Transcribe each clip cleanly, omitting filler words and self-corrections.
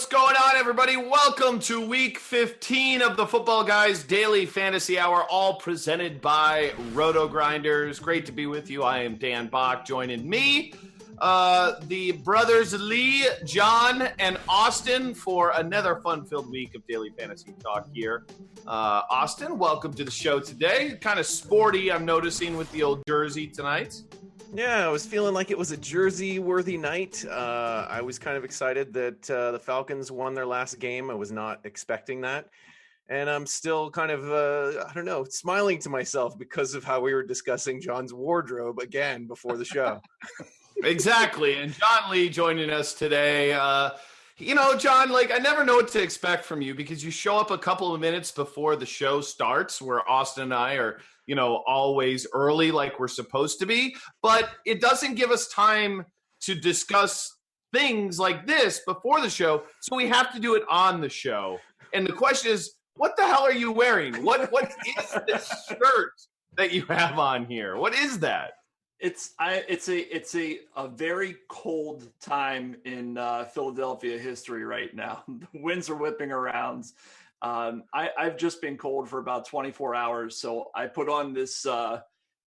what's going on, everybody? Welcome to week 15 of the Football Guys Daily Fantasy Hour, all presented by RotoGrinders. Great to be with you. I am Dan Bach. Joining me, the brothers Lee, John, and Austin for another fun-filled week of Daily Fantasy Talk here. Austin, welcome to the show today. Kind of sporty, I'm noticing, with the old jersey tonight. Yeah, I was feeling like it was a jersey-worthy night. I was kind of excited that the Falcons won their last game. I was not expecting that. And I'm still kind of, smiling to myself because of how we were discussing John's wardrobe again before the show. Exactly. And John Lee joining us today. John, I never know what to expect from you because you show up a couple of minutes before the show starts, where Austin and I are always early like we're supposed to be, but it doesn't give us time to discuss things like this before the show, so we have to do it on the show. And the question is, what the hell are you wearing? What is this shirt that you have on here? What is that? It's a very cold time in Philadelphia history right now. The winds are whipping around. I've just been cold for about 24 hours, so I put on this.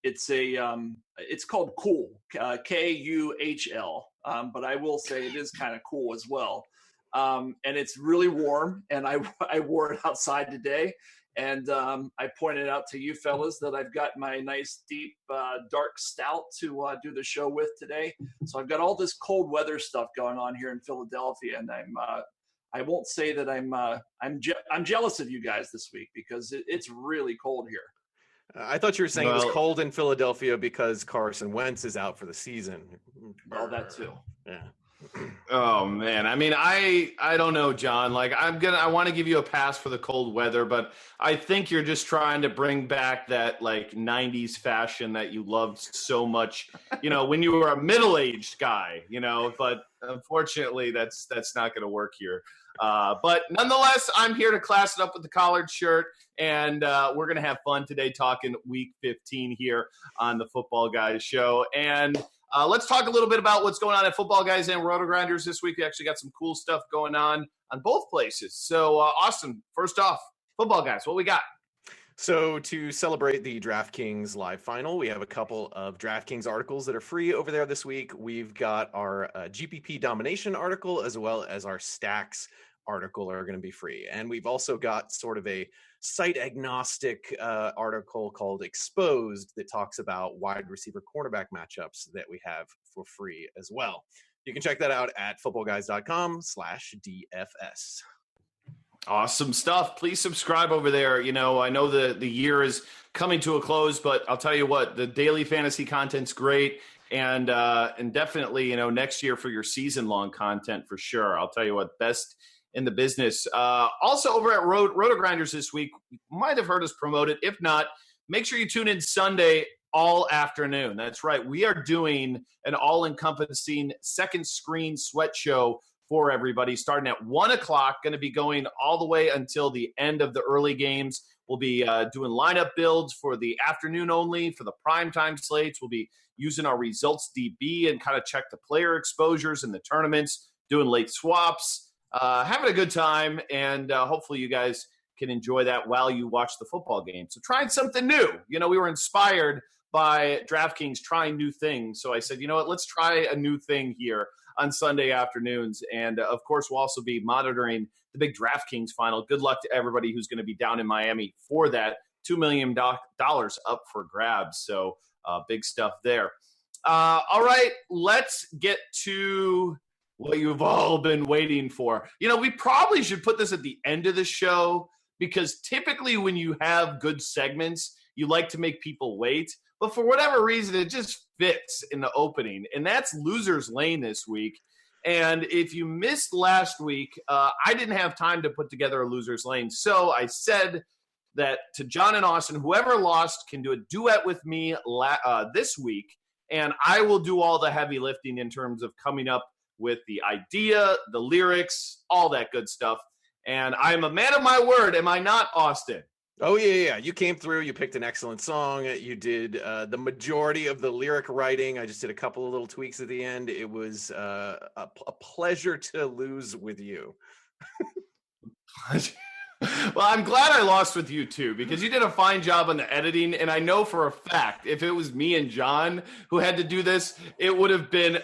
It's called Cool, Kuhl, but I will say it is kind of cool as well. And it's really warm, and I wore it outside today. And I pointed out to you fellas that I've got my nice deep dark stout to do the show with today. So I've got all this cold weather stuff going on here in Philadelphia, and I won't say that I'm jealous of you guys this week because it's really cold here. I thought you were saying it was cold in Philadelphia because Carson Wentz is out for the season. Well, that too. Yeah. Oh man, I mean, I don't know, John. I want to give you a pass for the cold weather, but I think you're just trying to bring back that 90s fashion that you loved so much, when you were a middle-aged guy, but unfortunately that's not going to work here. But nonetheless, I'm here to class it up with the collared shirt, and we're going to have fun today talking week 15 here on the Football Guys show. And let's talk a little bit about what's going on at Football Guys and RotoGrinders this week. We actually got some cool stuff going on both places. So, Austin, first off, Football Guys, what we got? So to celebrate the DraftKings live final, we have a couple of DraftKings articles that are free over there this week. We've got our GPP domination article as well as our stacks article are going to be free. And we've also got sort of a site agnostic article called Exposed that talks about wide receiver cornerback matchups that we have for free as well. You can check that out at footballguys.com/DFS. Awesome stuff. Please subscribe over there. I know the year is coming to a close, but I'll tell you what, the daily fantasy content's great. And definitely, next year for your season-long content for sure. I'll tell you what, best in the business. Also over at RotoGrinders this week, you might have heard us promote it. If not, make sure you tune in Sunday all afternoon. That's right. We are doing an all-encompassing second screen sweat show for everybody starting at 1 o'clock, going to be going all the way until the end of the early games. We'll be doing lineup builds for the afternoon only. For the primetime slates, we'll be using our results DB and kind of check the player exposures in the tournaments, doing late swaps, having a good time, and hopefully you guys can enjoy that while you watch the football game. So trying something new. We were inspired by DraftKings trying new things. So I said, let's try a new thing here on Sunday afternoons. And of course, we'll also be monitoring the big DraftKings final. Good luck to everybody who's going to be down in Miami for that. $2 million up for grabs. So big stuff there. All right, let's get to what you've all been waiting for. We probably should put this at the end of the show because typically when you have good segments, you like to make people wait. But for whatever reason, it just fits in the opening. And that's Loser's Lane this week. And if you missed last week, I didn't have time to put together a Loser's Lane. So I said that to John and Austin, whoever lost can do a duet with me this week. And I will do all the heavy lifting in terms of coming up with the idea, the lyrics, all that good stuff. And I'm a man of my word, am I not, Austin? Oh, yeah. You came through. You picked an excellent song. You did the majority of the lyric writing. I just did a couple of little tweaks at the end. It was a pleasure to lose with you. Well, I'm glad I lost with you too, because you did a fine job on the editing. And I know for a fact, if it was me and John who had to do this, it would have been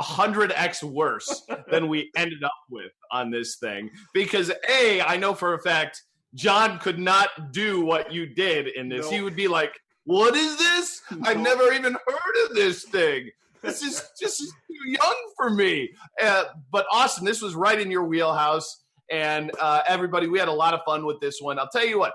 100x worse than we ended up with on this thing. Because I know for a fact, John could not do what you did in this. Nope. He would be like, what is this? I've never even heard of this thing. This is just too young for me. But Austin, this was right in your wheelhouse. And everybody, we had a lot of fun with this one. I'll tell you what,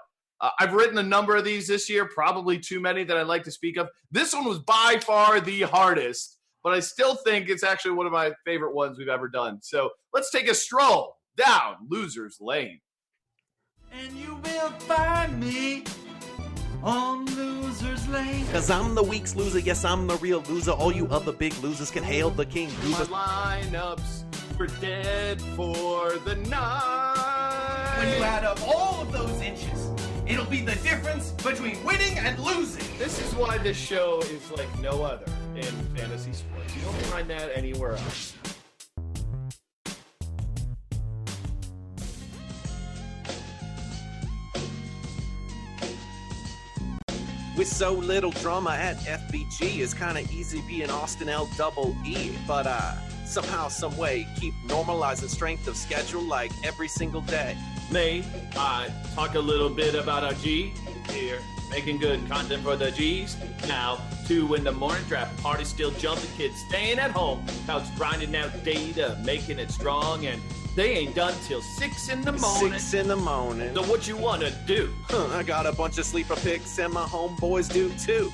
I've written a number of these this year, probably too many that I'd like to speak of. This one was by far the hardest, but I still think it's actually one of my favorite ones we've ever done. So let's take a stroll down Loser's Lane. And you will find me on Loser's Lane. Cause I'm the week's loser, yes, I'm the real loser. All you other big losers can hail the king. Losers. My lineups were dead for the night. When you add up all of those inches, it'll be the difference between winning and losing. This is why this show is like no other in fantasy sports. You don't find that anywhere else. With so little drama at FBG, it's kind of easy being Austin L double E. But somehow, some way, keep normalizing strength of schedule like every single day. May I talk a little bit about our G here, making good content for the G's. Now, 2 in the morning, draft party still jumping, kids staying at home, couch grinding out data, making it strong, and they ain't done till 6 in the morning. 6 in the morning. So what you wanna do? I got a bunch of sleeper picks and my homeboys do too.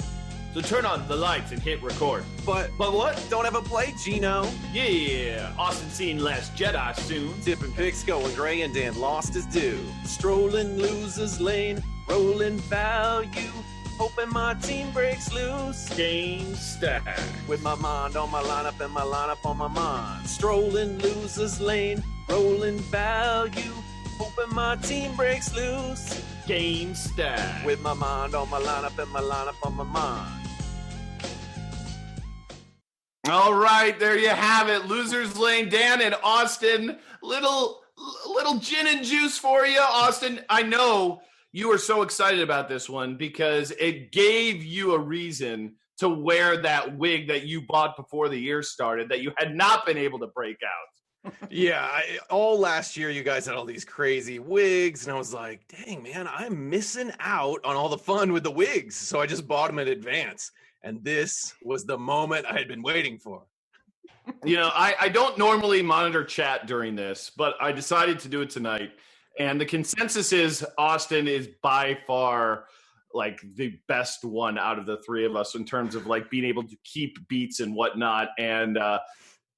So turn on the lights and hit record. But what? don't ever play Gino. Yeah, Austin seen Last Jedi soon. Tipping picks going gray and Dan lost his due. Strolling losers lane, rolling value, hoping my team breaks loose. Game stack. With my mind on my lineup and my lineup on my mind. Strolling losers lane, rolling value, hoping my team breaks loose. Game stack. With my mind on my lineup and my lineup on my mind. All right, there you have it. Losers Lane, Dan and Austin. Little gin and juice for you. Austin, I know you were so excited about this one because it gave you a reason to wear that wig that you bought before the year started that you had not been able to break out. Yeah, all last year you guys had all these crazy wigs, and I was like, dang, man, I'm missing out on all the fun with the wigs. So I just bought them in advance. And this was the moment I had been waiting for. You know, I don't normally monitor chat during this, but I decided to do it tonight. And the consensus is Austin is by far like the best one out of the three of us in terms of like being able to keep beats and whatnot. And,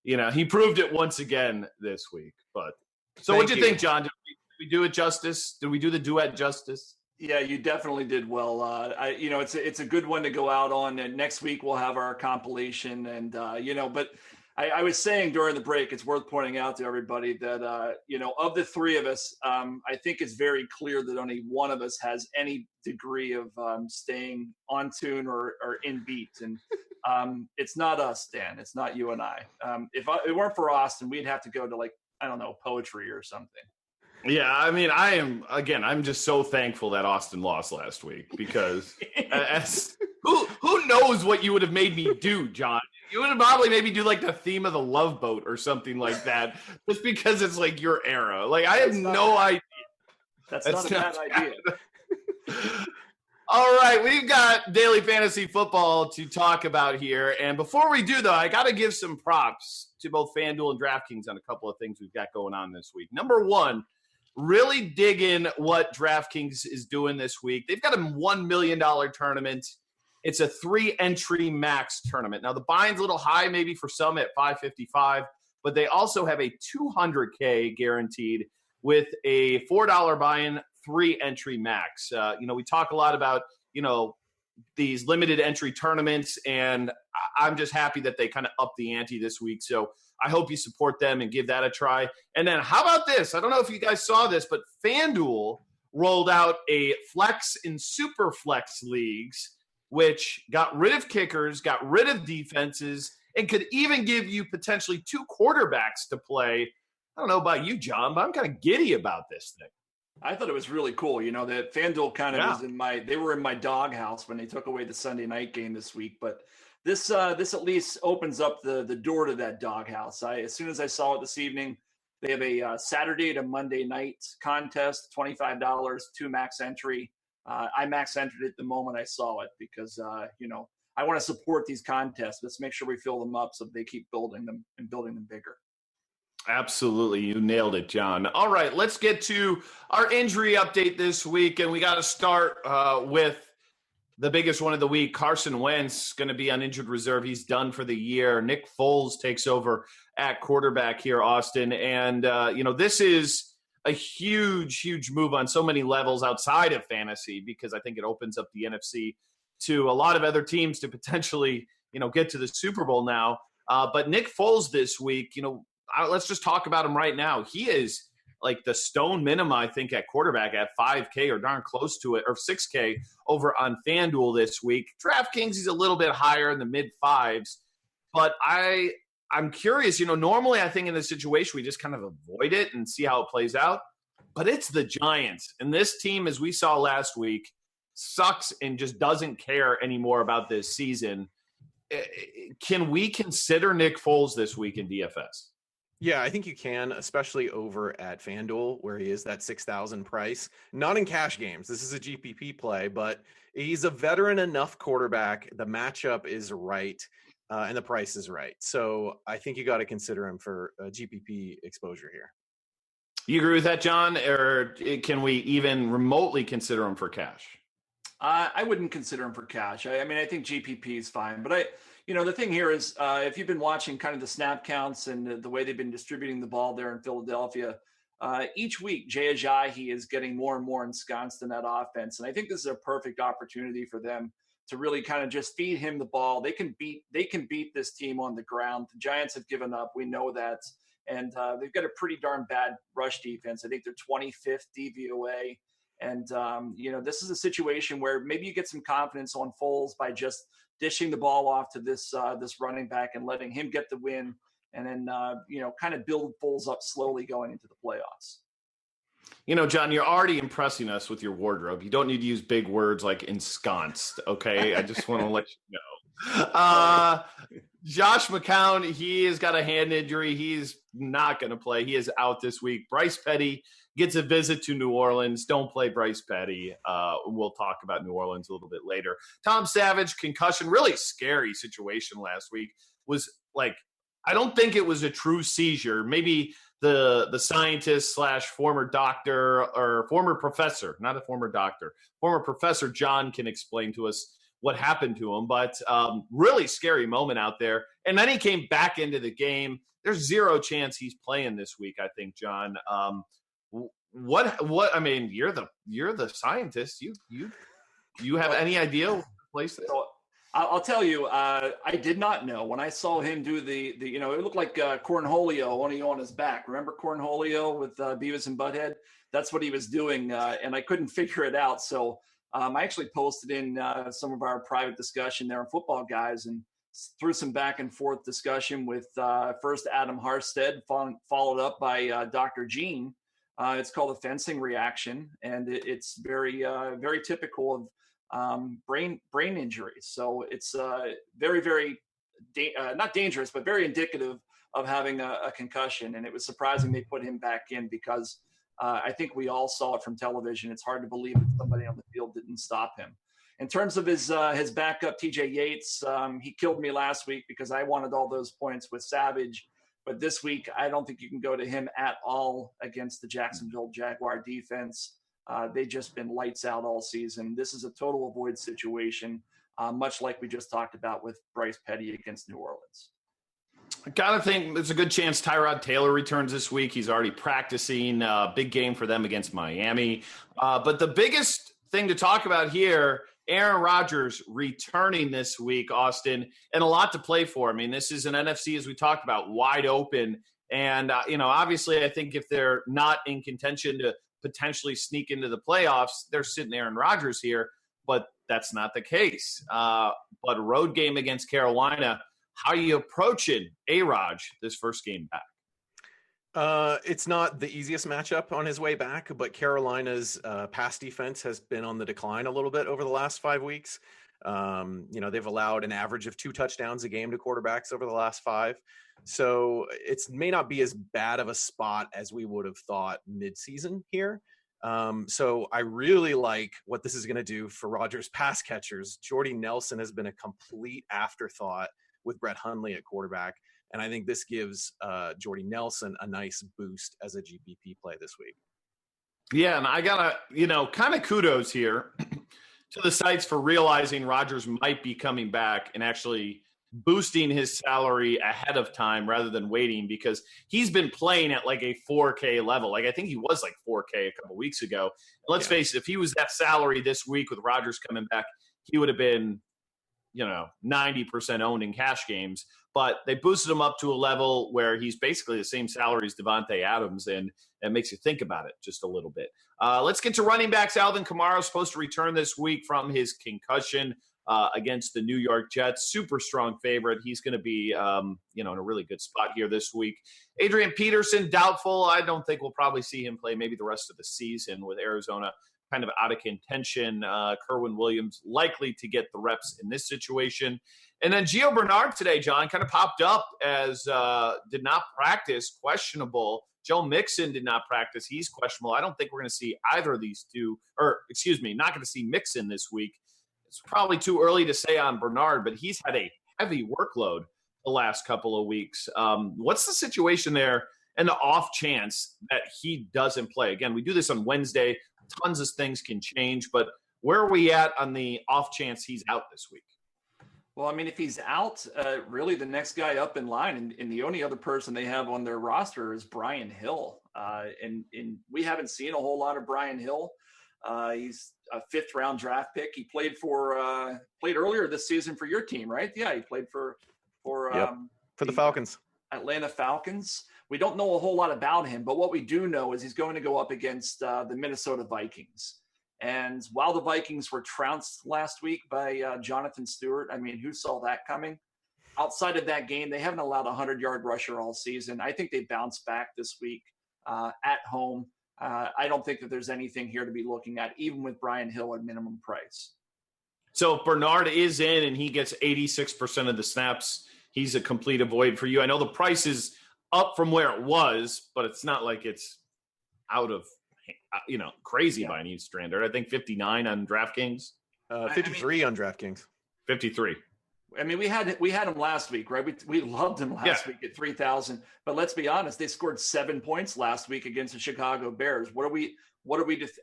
you know, he proved it once again this week. But so what'd you think, John? Did we do it justice? Did we do the duet justice? Yeah, you definitely did well. It's a good one to go out on. And next week we'll have our compilation. And but I was saying during the break, it's worth pointing out to everybody that of the three of us, I think it's very clear that only one of us has any degree of staying on tune or in beat. And it's not us, Dan. It's not you and I. If it weren't for Austin, we'd have to go to poetry or something. Yeah, I mean, I'm just so thankful that Austin lost last week because who knows what you would have made me do, John? You would have probably maybe do like the theme of the Love Boat or something like that, just because it's like your era. Like I have no idea. That's not a bad idea. All right, we've got daily fantasy football to talk about here, and before we do, though, I got to give some props to both FanDuel and DraftKings on a couple of things we've got going on this week. Number one. Really dig in what DraftKings is doing this week. They've got a $1 million tournament. It's a 3-entry max tournament. Now, the buy-in's a little high maybe for some at $555, but they also have a $200K guaranteed with a $4 buy-in, 3-entry max. We talk a lot about, these limited entry tournaments, and I'm just happy that they kind of upped the ante this week. So I hope you support them and give that a try. And then how about this? I don't know if you guys saw this, but FanDuel rolled out a flex and super flex leagues, which got rid of kickers, got rid of defenses, and could even give you potentially 2 quarterbacks to play I don't know about you, John, but I'm kind of giddy about this thing. I thought it was really cool. That FanDuel kind of was they were in my doghouse when they took away the Sunday night game this week. But this at least opens up the door to that doghouse. As soon as I saw it this evening, they have a Saturday to Monday night contest, $25, 2 max entry. I max entered it the moment I saw it because, I want to support these contests. Let's make sure we fill them up so they keep building them and building them bigger. Absolutely. You nailed it, John. All right, let's get to our injury update this week. And we got to start with the biggest one of the week. Carson Wentz going to be on injured reserve. He's done for the year. Nick Foles takes over at quarterback here, Austin. And, this is a huge, huge move on so many levels outside of fantasy because I think it opens up the NFC to a lot of other teams to potentially, get to the Super Bowl now. But Nick Foles this week, let's just talk about him right now. He is like the stone minimum, I think, at quarterback at $5K or darn close to it, or $6K over on FanDuel this week. DraftKings, he's a little bit higher in the mid-5s. But I'm curious, normally I think in this situation we just kind of avoid it and see how it plays out. But it's the Giants. And this team, as we saw last week, sucks and just doesn't care anymore about this season. Can we consider Nick Foles this week in DFS? Yeah, I think you can, especially over at FanDuel, where he is that 6,000 price. Not in cash games. This is a GPP play, but he's a veteran enough quarterback. The matchup is right, and the price is right. So I think you got to consider him for GPP exposure here. You agree with that, John? Or can we even remotely consider him for cash? I wouldn't consider him for cash. I think GPP is fine, but the thing here is if you've been watching kind of the snap counts and the way they've been distributing the ball there in Philadelphia, each week Jay Ajayi is getting more and more ensconced in that offense, and I think this is a perfect opportunity for them to really kind of just feed him the ball. They can beat this team on the ground. The Giants have given up. We know that, and they've got a pretty darn bad rush defense. I think they're 25th DVOA. And, this is a situation where maybe you get some confidence on Foles by just dishing the ball off to this running back and letting him get the win and then, kind of build Foles up slowly going into the playoffs. John, you're already impressing us with your wardrobe. You don't need to use big words like ensconced, okay? I just want to let you know. Josh McCown, he has got a hand injury. He's not going to play. He is out this week. Bryce Petty gets a visit to New Orleans. Don't play Bryce Petty. We'll talk about New Orleans a little bit later. Tom Savage, concussion, really scary situation last week. Was like, I don't think it was a true seizure. Maybe the scientist / former doctor or former professor, not a former doctor, former Professor John can explain to us what happened to him. But really scary moment out there. And then he came back into the game. There's zero chance he's playing this week, I think, John. What I mean, you're the scientist. You have any idea what place this? So I'll tell you, I did not know when I saw him do the it looked like Cornholio only on his back. Remember Cornholio with Beavis and Butthead? That's what he was doing, and I couldn't figure it out. So I actually posted in some of our private discussion there on Football Guys and through some back and forth discussion with first Adam Harstead, followed up by Dr. Gene. It's called a fencing reaction, and it's very, very typical of brain injuries. So it's very, very not dangerous, but very indicative of having a concussion. And it was surprising they put him back in because I think we all saw it from television. It's hard to believe that somebody on the field didn't stop him. In terms of his backup, TJ Yates, he killed me last week because I wanted all those points with Savage. But this week, I don't think you can go to him at all against the Jacksonville Jaguar defense. They've just been lights out all season. This is a total avoid situation, much like we just talked about with Bryce Petty against New Orleans. I got to think there's a good chance Tyrod Taylor returns this week. He's already practicing. Big game for them against Miami. But the biggest thing to talk about here, Aaron Rodgers returning this week, Austin, and a lot to play for. I mean, this is an NFC, as we talked about, wide open. And, obviously I think if they're not in contention to potentially sneak into the playoffs, they're sitting Aaron Rodgers here. But that's not the case. But a road game against Carolina, how are you approaching A-Rod this first game back? It's not the easiest matchup on his way back, but Carolina's pass defense has been on the decline a little bit over the last 5 weeks. They've allowed an average of 2 touchdowns a game to quarterbacks over the last 5. So it may not be as bad of a spot as we would have thought midseason here. So I really like what this is going to do for Rodgers' pass catchers. Jordy Nelson has been a complete afterthought with Brett Hundley at quarterback. And I think this gives Jordy Nelson a nice boost as a GPP play this week. Yeah, and I got to, kind of kudos here to the sites for realizing Rodgers might be coming back and actually boosting his salary ahead of time rather than waiting, because he's been playing at like a 4K level. Like I think he was like 4K a couple weeks ago. And let's face it, if he was that salary this week with Rodgers coming back, he would have been, 90% owned in cash games. But they boosted him up to a level where he's basically the same salary as Devontae Adams, and it makes you think about it just a little bit. Let's get to running backs. Alvin Kamara is supposed to return this week from his concussion against the New York Jets. Super strong favorite. He's going to be, in a really good spot here this week. Adrian Peterson, doubtful. I don't think we'll probably see him play maybe the rest of the season with Arizona kind of out of contention. Kerwin Williams likely to get the reps in this situation. And then Gio Bernard today, John, kind of popped up as did not practice, questionable. Joe Mixon did not practice. He's questionable. I don't think we're going to see either of these two, not going to see Mixon this week. It's probably too early to say on Bernard, but he's had a heavy workload the last couple of weeks. What's the situation there and the off chance that he doesn't play? Again, we do this on Wednesday. Tons of things can change, but where are we at on the off chance he's out this week? Well, I mean, if he's out, really the next guy up in line, and the only other person they have on their roster is Brian Hill. And we haven't seen a whole lot of Brian Hill. He's a 5th-round draft pick. He played earlier this season for your team, right? Yeah, he played for the Falcons. Atlanta Falcons. We don't know a whole lot about him, but what we do know is he's going to go up against the Minnesota Vikings. And while the Vikings were trounced last week by Jonathan Stewart, I mean, who saw that coming? Outside of that game, they haven't allowed a 100-yard rusher all season. I think they bounce back this week at home. I don't think that there's anything here to be looking at, even with Brian Hill at minimum price. So if Bernard is in and he gets 86% of the snaps, he's a complete avoid for you. I know the price is up from where it was, but it's not like it's out of crazy by any standard. I think 59 on DraftKings. 53 on DraftKings. 53. I mean, we had him last week, right? We loved him last week at 3,000. But let's be honest, they scored 7 points last week against the Chicago Bears. What are we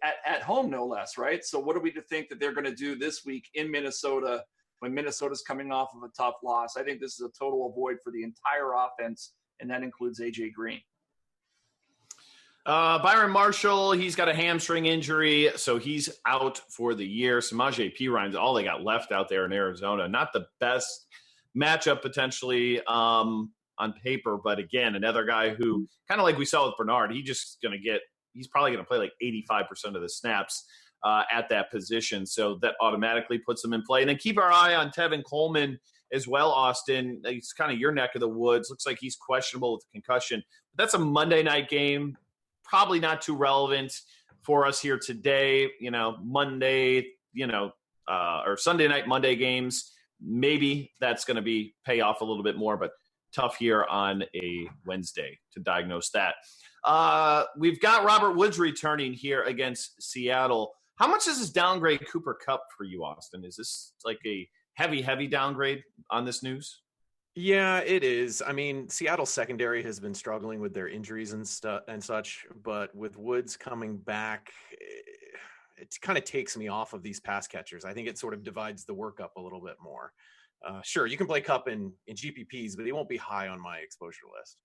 at home, no less, right? So what are we to think that they're going to do this week in Minnesota when Minnesota's coming off of a tough loss? I think this is a total avoid for the entire offense, and that includes AJ Green. Byron Marshall, he's got a hamstring injury, so he's out for the year. Samaje Perine, all they got left out there in Arizona. Not the best matchup potentially on paper, but again, another guy who, kind of like we saw with Bernard, he's probably going to play like 85% of the snaps at that position, so that automatically puts him in play. And then keep our eye on Tevin Coleman as well, Austin. He's kind of your neck of the woods. Looks like he's questionable with concussion. But that's a Monday night game. Probably not too relevant for us here today. Monday, or Sunday night, Monday games. Maybe that's going to pay off a little bit more, but tough here on a Wednesday to diagnose that. We've got Robert Woods returning here against Seattle. How much does this downgrade Cooper Kupp for you, Austin? Is this like a heavy downgrade on this news? Yeah, it is. I mean, Seattle's secondary has been struggling with their injuries and such, but with Woods coming back, it kind of takes me off of these pass catchers. I think it sort of divides the work up a little bit more. Sure, you can play Kupp in GPPs, but he won't be high on my exposure list.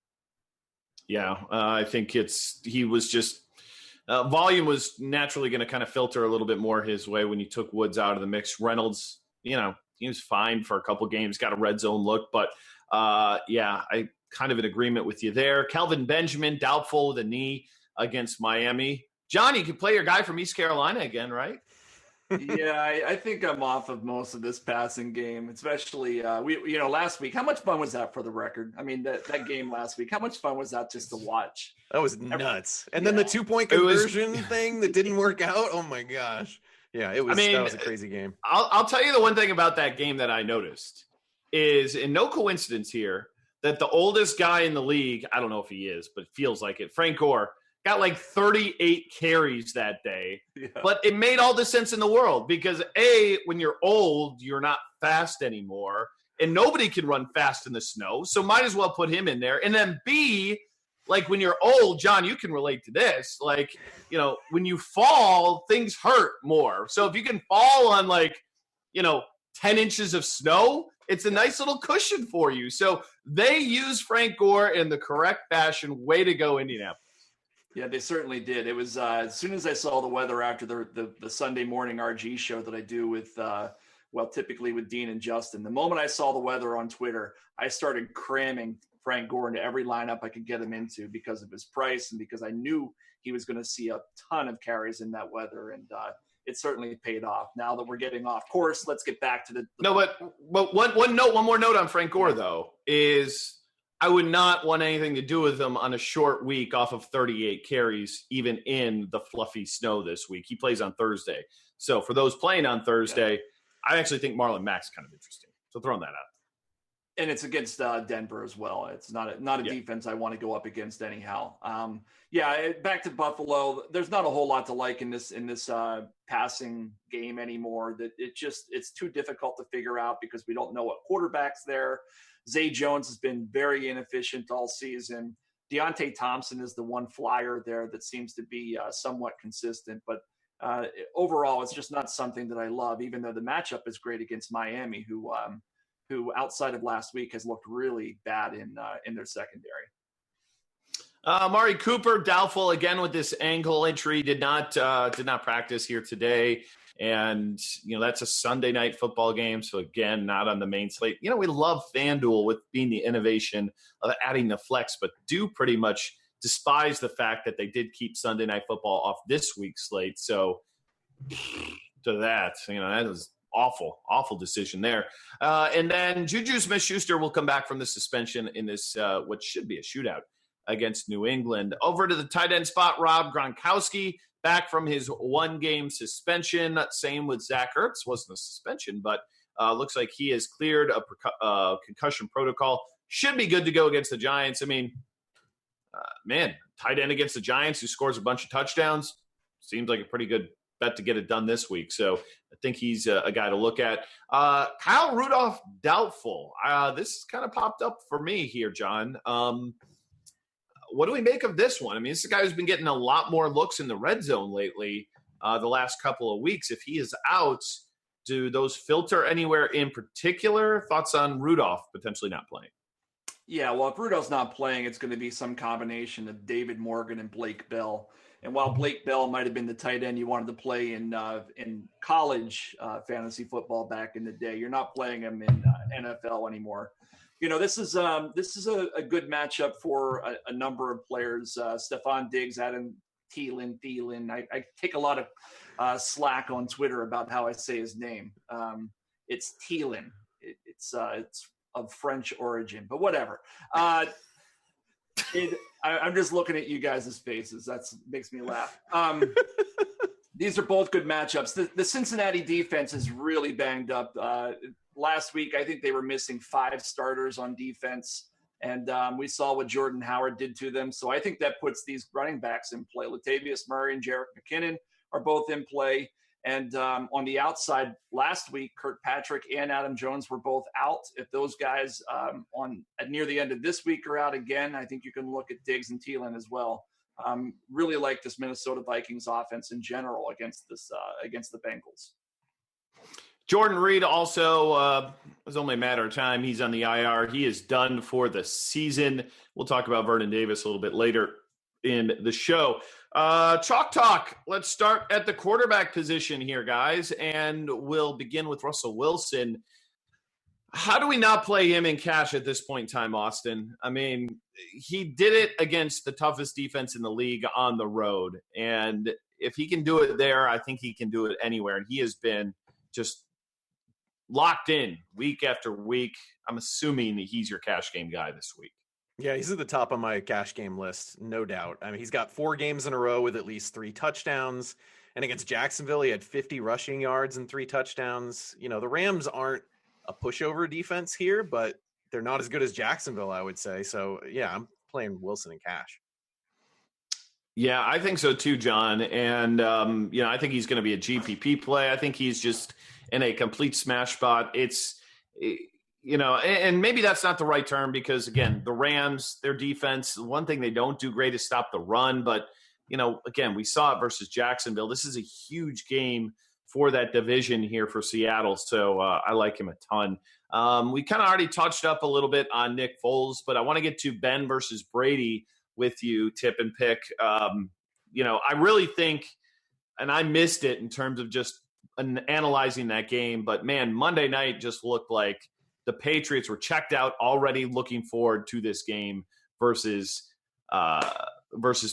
Yeah, I think volume was naturally going to kind of filter a little bit more his way when you took Woods out of the mix. Reynolds, he was fine for a couple games, got a red zone look, but I kind of in agreement with you there. Kelvin Benjamin, doubtful with a knee against Miami. John, you can play your guy from East Carolina again, right? Yeah, I think I'm off of most of this passing game, especially last week. How much fun was that for the record? I mean, that game last week, how much fun was that just to watch? That was nuts. And then the 2-point It was- conversion thing that didn't work out. Oh my gosh. Yeah, that was a crazy game. I'll tell you the one thing about that game that I noticed is, and no coincidence here, that the oldest guy in the league, I don't know if he is, but it feels like it, Frank Gore, got like 38 carries that day. Yeah. But it made all the sense in the world because, A, when you're old, you're not fast anymore, and nobody can run fast in the snow, so might as well put him in there. And then, B, like when you're old, John, you can relate to this. Like, when you fall, things hurt more. So if you can fall on 10 inches of snow, it's a nice little cushion for you. So they use Frank Gore in the correct fashion. Way to go, Indianapolis. Yeah, they certainly did. It was as soon as I saw the weather after the Sunday morning RG show that I do with, typically with Dean and Justin. The moment I saw the weather on Twitter, I started cramming Frank Gore into every lineup I could get him into because of his price and because I knew he was going to see a ton of carries in that weather. And it certainly paid off. Now that we're getting off course, let's get back to the – No, but one more note on Frank Gore, though, is – I would not want anything to do with him on a short week off of 38 carries, even in the fluffy snow this week. He plays on Thursday. So for those playing on Thursday, I actually think Marlon Mack's kind of interesting. So throwing that out. And it's against Denver as well. It's not a defense I want to go up against anyhow. Back to Buffalo. There's not a whole lot to like in this passing game anymore. That it's too difficult to figure out because we don't know what quarterback's there. Zay Jones has been very inefficient all season. Deontay Thompson is the one flyer there that seems to be somewhat consistent. But overall, it's just not something that I love, even though the matchup is great against Miami, who outside of last week has looked really bad in their secondary. Amari Cooper, doubtful again with this ankle injury, did not practice here today. And, that's a Sunday night football game. So, again, not on the main slate. We love FanDuel with being the innovation of adding the flex, but do pretty much despise the fact that they did keep Sunday night football off this week's slate. So, to that, that was awful decision there. And then Juju Smith-Schuster will come back from the suspension in this what should be a shootout against New England. Over to the tight end spot, Rob Gronkowski, back from his one-game suspension. Same with Zach Ertz. Wasn't a suspension, but looks like he has cleared a concussion protocol. Should be good to go against the Giants. I mean, tight end against the Giants who scores a bunch of touchdowns. Seems like a pretty good bet to get it done this week. So I think he's a guy to look at. Kyle Rudolph, doubtful. This kind of popped up for me here, John. What do we make of this one? I mean, this is a guy who's been getting a lot more looks in the red zone lately the last couple of weeks. If he is out, do those filter anywhere in particular? Thoughts on Rudolph potentially not playing? Yeah, well, if Rudolph's not playing, it's going to be some combination of David Morgan and Blake Bell. And while Blake Bell might have been the tight end you wanted to play in college fantasy football back in the day, you're not playing him in NFL anymore. This is a good matchup for a number of players. Stephon Diggs, Adam Thielen. I take a lot of slack on Twitter about how I say his name. It's Thielen. It's of French origin, but whatever. I'm just looking at you guys' faces. That makes me laugh. These are both good matchups. The Cincinnati defense is really banged up. Last week, I think they were missing 5 starters on defense, and we saw what Jordan Howard did to them. So I think that puts these running backs in play. Latavius Murray and Jerick McKinnon are both in play. And on the outside, last week, Kirkpatrick and Adam Jones were both out. If those guys near the end of this week are out again, I think you can look at Diggs and Thielen as well. Really like this Minnesota Vikings offense in general against the Bengals. Jordan Reed also was only a matter of time. He's on the IR. He is done for the season. We'll talk about Vernon Davis a little bit later in the show. Chalk Talk. Let's start at the quarterback position here, guys, and we'll begin with Russell Wilson. How do we not play him in cash at this point in time, Austin? I mean, he did it against the toughest defense in the league on the road, and if he can do it there, I think he can do it anywhere. And he has been just locked in week after week. I'm assuming that he's your cash game guy this week. Yeah, he's at the top of my cash game list, no doubt. I mean, he's got 4 games in a row with at least 3 touchdowns. And against Jacksonville, he had 50 rushing yards and 3 touchdowns. You know, the Rams aren't a pushover defense here, but they're not as good as Jacksonville, I would say. So, yeah, I'm playing Wilson in cash. Yeah, I think so too, John. And, I think he's going to be a GPP play. I think he's just in a complete smash spot. It's, and maybe that's not the right term because, again, the Rams, their defense, one thing they don't do great is stop the run. But, again, we saw it versus Jacksonville. This is a huge game for that division here for Seattle. So I like him a ton. We kind of already touched up a little bit on Nick Foles, but I want to get to Ben versus Brady with you, tip and pick. I really think, and I missed it in terms of just analyzing that game, but man, Monday night just looked like the Patriots were checked out already, looking forward to this game versus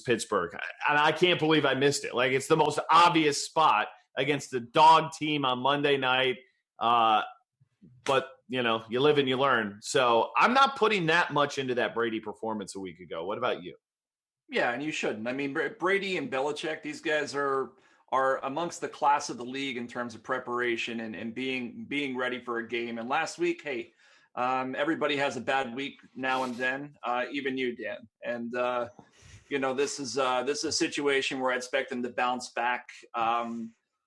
Pittsburgh. And I can't believe I missed it. Like, it's the most obvious spot against the dog team on Monday night. But you live and you learn. So I'm not putting that much into that Brady performance a week ago. What about you? Yeah, and you shouldn't. I mean, Brady and Belichick, these guys are amongst the class of the league in terms of preparation and being ready for a game. And last week, hey, everybody has a bad week now and then, even you, Dan. And this is a situation where I expect them to bounce back.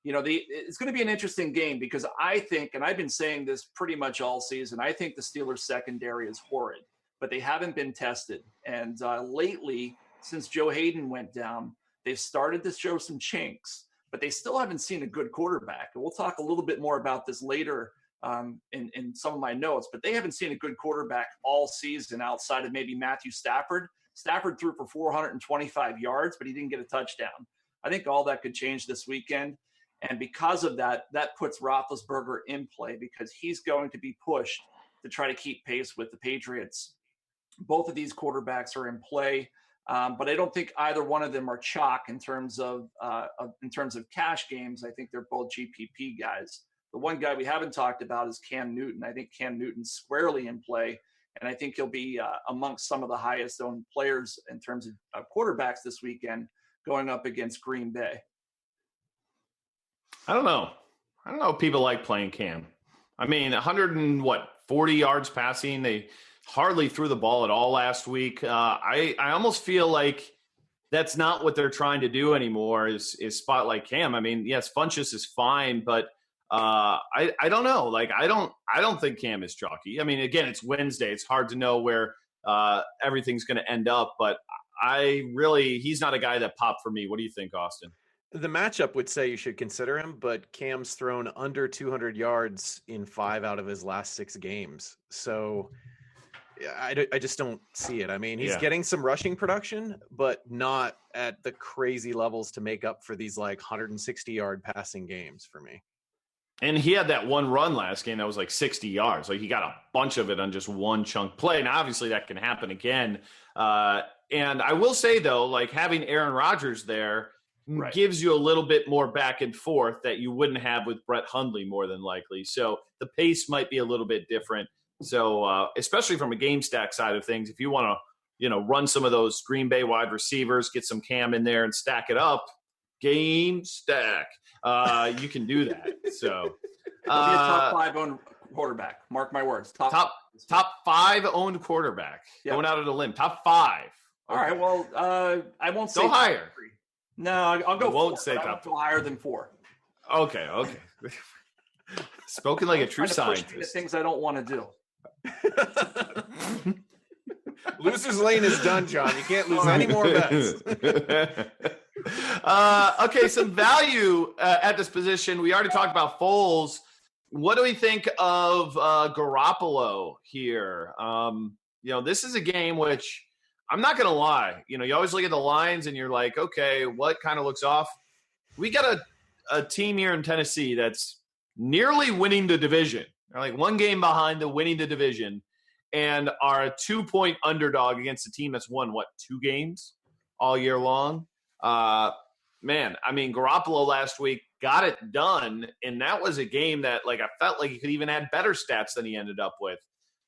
It's going to be an interesting game because I think, and I've been saying this pretty much all season, I think the Steelers secondary is horrid, but they haven't been tested. And lately, since Joe Hayden went down, they've started to show some chinks, but they still haven't seen a good quarterback. And we'll talk a little bit more about this later in some of my notes, but they haven't seen a good quarterback all season outside of maybe Matthew Stafford. Stafford threw for 425 yards, but he didn't get a touchdown. I think all that could change this weekend. And because of that, that puts Roethlisberger in play because he's going to be pushed to try to keep pace with the Patriots. Both of these quarterbacks are in play, but I don't think either one of them are chalk in terms of cash games. I think they're both GPP guys. The one guy we haven't talked about is Cam Newton. I think Cam Newton's squarely in play, and I think he'll be amongst some of the highest owned players in terms of quarterbacks this weekend going up against Green Bay. I don't know if people like playing Cam. I mean, 40 yards passing. They hardly threw the ball at all last week. I almost feel like that's not what they're trying to do anymore is spotlight Cam. I mean, yes, Funchess is fine, but I don't know. Like, I don't think Cam is chalky. I mean, again, it's Wednesday. It's hard to know where everything's going to end up, but he's not a guy that popped for me. What do you think, Austin? The matchup would say you should consider him, but Cam's thrown under 200 yards in 5 out of his last 6 games. So I just don't see it. I mean, he's getting some rushing production, but not at the crazy levels to make up for these 160-yard passing games for me. And he had that one run last game that was 60 yards. Like, he got a bunch of it on just one chunk play. Now, obviously, that can happen again. And I will say, though, having Aaron Rodgers there gives you a little bit more back and forth that you wouldn't have with Brett Hundley more than likely. So the pace might be a little bit different. So especially from a game stack side of things, if you want to, run some of those Green Bay wide receivers, get some Cam in there and stack it up, game stack, you can do that. So He'll be a top 5 owned quarterback. Mark my words. Top 5 owned quarterback. Yep. Going out of the limb. Top 5. All right. Well, I won't say go higher. 3. No, I'll go. I won't 4, say top. I won't go higher than 4. Okay. Spoken like a true scientist. Push me to things I don't want to do. Loser's lane is done, John. You can't lose any more bets. Okay, some value at this position. We already talked about Foles. What do we think of Garoppolo here? This is a game which I'm not going to lie. You always look at the lines and you're like, okay, what kind of looks off? We got a team here in Tennessee that's nearly winning the division. They're one game behind the winning the division and are a 2-point underdog against a team that's won, 2 games all year long? man, I mean, Garoppolo last week got it done, and that was a game that, like, I felt like he could even add better stats than he ended up with.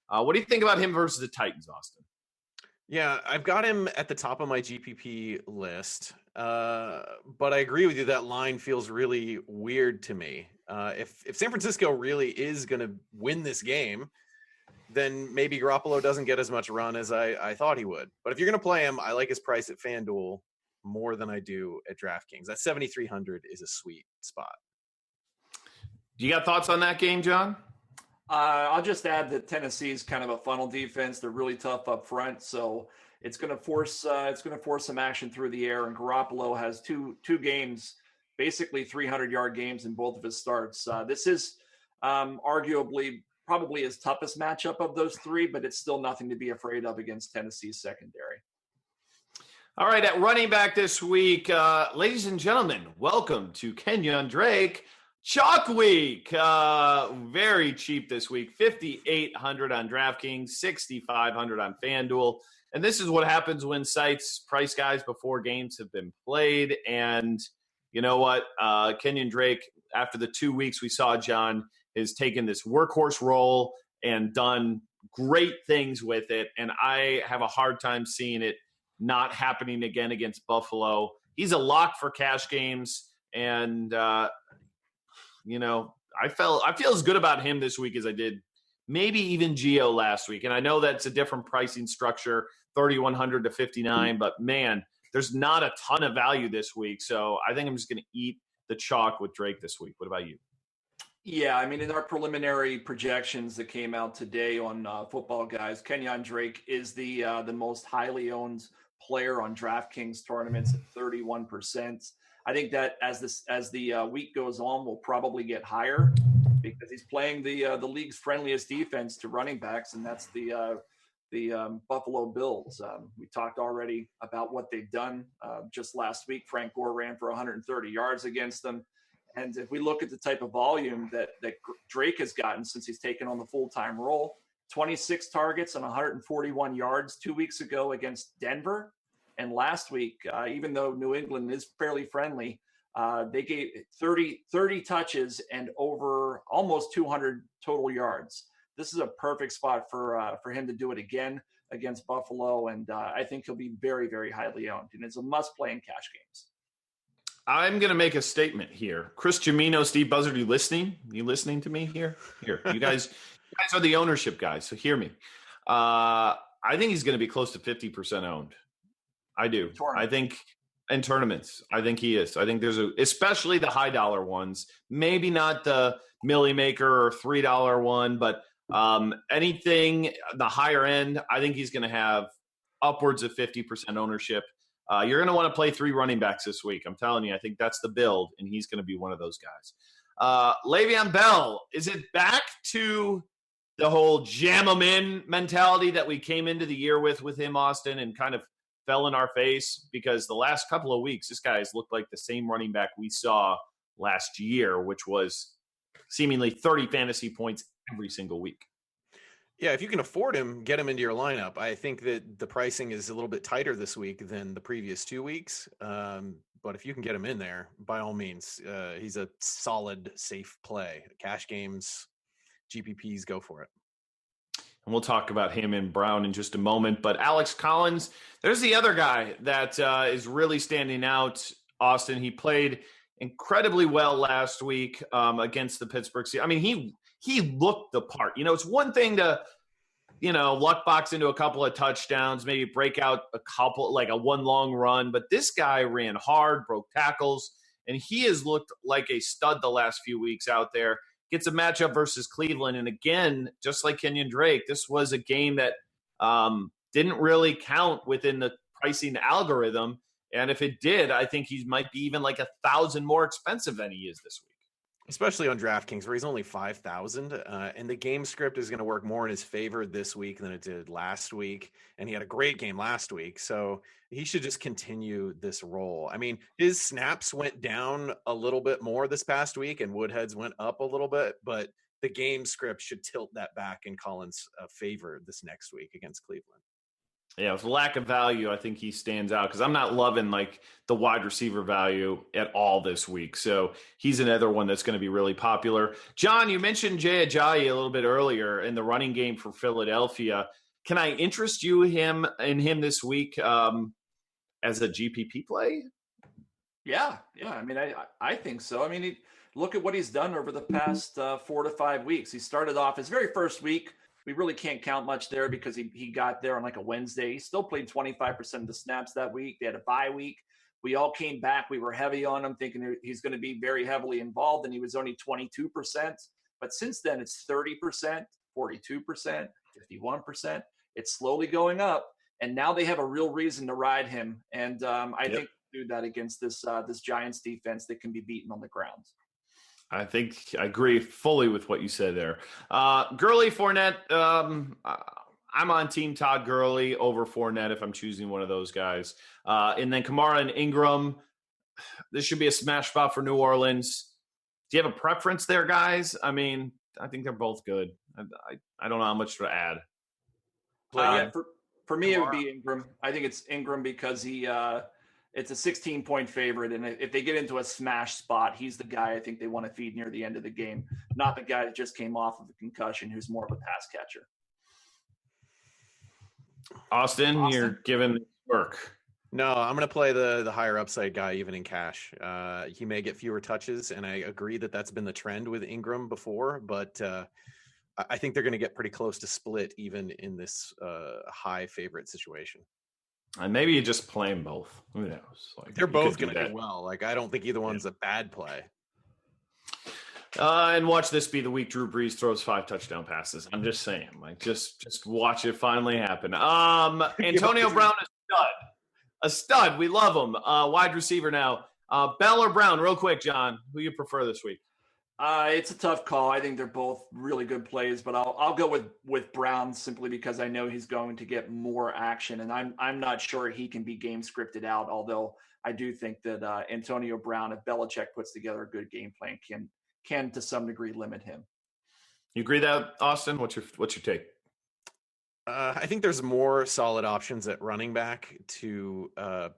What do you think about him versus the Titans, Austin? Yeah, I've got him at the top of my GPP list, but I agree with you. That line feels really weird to me. If San Francisco really is going to win this game, then maybe Garoppolo doesn't get as much run as I thought he would. But if you're going to play him, I like his price at FanDuel more than I do at DraftKings. That 7,300 is a sweet spot. You got thoughts on that game, John? I'll just add that Tennessee is kind of a funnel defense. They're really tough up front, so it's going to force some action through the air. And Garoppolo has two games, basically 300-yard games in both of his starts. This is arguably probably his toughest matchup of those three, but it's still nothing to be afraid of against Tennessee's secondary. All right, at running back this week, ladies and gentlemen, welcome to Kenyon Drake Chalk Week. Very cheap this week, $5,800 on DraftKings, $6,500 on FanDuel. And this is what happens when sites price guys before games have been played. And you know what? Kenyon Drake, after the 2 weeks we saw John, has taken this workhorse role and done great things with it. And I have a hard time seeing it not happening again against Buffalo. He's a lock for cash games. And, I feel as good about him this week as I did maybe even Gio last week. And I know that's a different pricing structure, 3,100 to 59, but man, there's not a ton of value this week. So I think I'm just going to eat the chalk with Drake this week. What about you? Yeah, I mean, in our preliminary projections that came out today on FootballGuys, Kenyon Drake is the most highly owned player on DraftKings tournaments at 31%. I think that as the week goes on, will probably get higher because he's playing the league's friendliest defense to running backs, and that's the Buffalo Bills. We talked already about what they've done just last week. Frank Gore ran for 130 yards against them. And if we look at the type of volume that Drake has gotten since he's taken on the full-time role, 26 targets and 141 yards 2 weeks ago against Denver. And last week, even though New England is fairly friendly, they gave 30 touches and over almost 200 total yards. This is a perfect spot for him to do it again against Buffalo, and I think he'll be very, very highly owned. And it's a must-play in cash games. I'm going to make a statement here. Chris Jamino, Steve Buzzard, you listening? You listening to me here? Here, you guys are the ownership guys, so hear me. I think he's going to be close to 50% owned. I do. I think in tournaments, I think he is. I think there's especially the high dollar ones, maybe not the Millie Maker or $3 one, but anything the higher end, I think he's going to have upwards of 50% ownership. You're going to want to play 3 running backs this week. I'm telling you, I think that's the build, and he's going to be one of those guys. Le'Veon Bell, is it back to the whole jam 'em in mentality that we came into the year with him, Austin, and kind of fell in our face? Because the last couple of weeks, this guy has looked like the same running back we saw last year, which was seemingly 30 fantasy points every single week. Yeah, if you can afford him, get him into your lineup. I think that the pricing is a little bit tighter this week than the previous 2 weeks. But if you can get him in there, by all means, he's a solid, safe play. Cash games, GPPs, go for it. And we'll talk about him and Brown in just a moment. But Alex Collins, there's the other guy that is really standing out, Austin. He played incredibly well last week against the Pittsburgh Steelers. I mean, he looked the part. It's one thing to, luck box into a couple of touchdowns, maybe break out a couple, like a one long run. But this guy ran hard, broke tackles, and he has looked like a stud the last few weeks out there. Gets a matchup versus Cleveland. And again, just like Kenyon Drake, this was a game that didn't really count within the pricing algorithm. And if it did, I think he might be even like $1,000 more expensive than he is this week. Especially on DraftKings, where he's only 5,000, and the game script is going to work more in his favor this week than it did last week. And he had a great game last week, so he should just continue this role. I mean, his snaps went down a little bit more this past week, and Woodhead's went up a little bit, but the game script should tilt that back in Collins' favor this next week against Cleveland. Yeah, with lack of value, I think he stands out because I'm not loving like the wide receiver value at all this week. So he's another one that's going to be really popular. John, you mentioned Jay Ajayi a little bit earlier in the running game for Philadelphia. Can I interest you in him this week as a GPP play? Yeah. I mean, I think so. I mean, look at what he's done over the past 4 to 5 weeks. He started off his very first week. We really can't count much there because he got there on like a Wednesday. He still played 25% of the snaps that week. They had a bye week. We all came back. We were heavy on him, thinking he's going to be very heavily involved, and he was only 22%. But since then, it's 30%, 42%, 51%. It's slowly going up, and now they have a real reason to ride him. And I think do that against this Giants defense that can be beaten on the ground. I think I agree fully with what you said there. Gurley, Fournette, I'm on team Todd Gurley over Fournette if I'm choosing one of those guys. And then Kamara and Ingram, this should be a smash spot for New Orleans. Do you have a preference there, guys? I mean, I think they're both good. I don't know how much to add. For me, it would be Ingram. I think it's Ingram because it's a 16-point favorite, and if they get into a smash spot, he's the guy I think they want to feed near the end of the game, not the guy that just came off of a concussion who's more of a pass catcher. Austin, you're giving work. No, I'm going to play the higher upside guy even in cash. He may get fewer touches, and I agree that that's been the trend with Ingram before, but I think they're going to get pretty close to split even in this high favorite situation. And maybe you just play them both. Who knows? Like, they're both going to do well. Like, I don't think either one's a bad play. And watch this be the week Drew Brees throws 5 touchdown passes. I'm just saying, like, just watch it finally happen. Antonio Brown is a stud. We love him. Wide receiver now. Bell or Brown, real quick, John. Who you prefer this week? It's a tough call. I think they're both really good plays, but I'll go with Brown simply because I know he's going to get more action, and I'm not sure he can be game scripted out. Although I do think that Antonio Brown, if Belichick puts together a good game plan, can to some degree limit him. You agree that, Austin? What's your take? I think there's more solid options at running back to